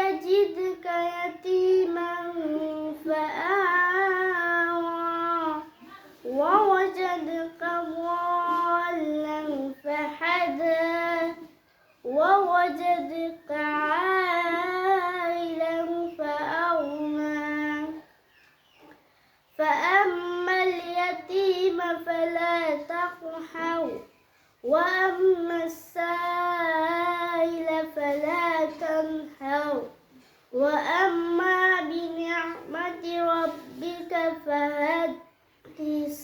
يجدك يتيما فآوى ووجدك ضالا فهدى ووجدك عائلا فأغنى فأما اليتيم فلا تقهر وأما السائل فلا تنهر وأما بنعمة ربك فحدث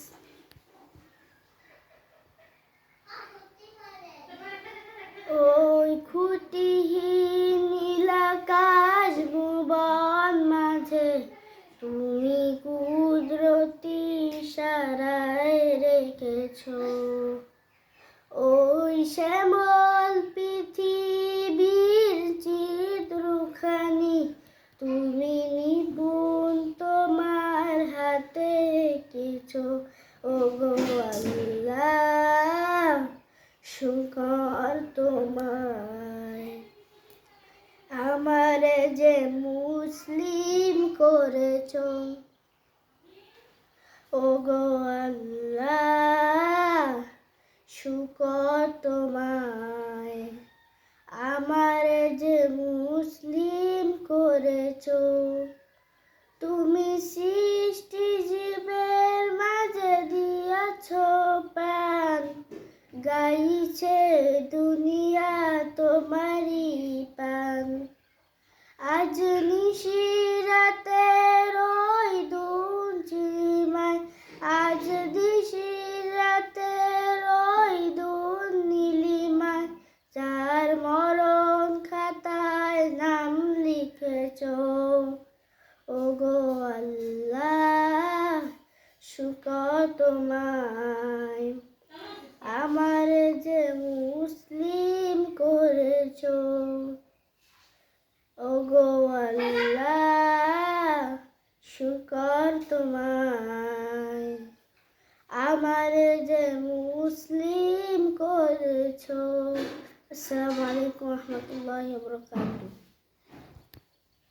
ওই খুঁটিহীন নীলাকাশ ভুবন মাঝে তুমি কুদরতি ইশারায় রেখেছো ওই শ্যামল পৃথিবীর চিত্রখানি তুমি নিপুণ তোমার হাতে এঁকেছো ওগো আল্লাহ শুকর তোমায় আমারে যে মুসলিম করেছো ওগো আল্লাহ শুকর তোমায় আমারে যে মুসলিম করেছো তুমি সৃষ্টি জীবের মাঝে দিয়াছো প্রাণ গাইছে দুনিয়া তোমারই পান আজ নিশিরাতের ওই দুঞ্চিমায় আজ নিশিরাতের ওই দুন নীলিমায় যার মরণ খাতায় নাম লিখেছো ওগো আল্লাহ শুকর তোমায় আমার যে মুসলিম করেছো ওগো আল্লাহ শুকর তোমায় আমার যে মুসলিম করেছো। আসসালামু আলাইকুম ওয়া রাহমাতুল্লাহি ওয়া বারাকাতুহু।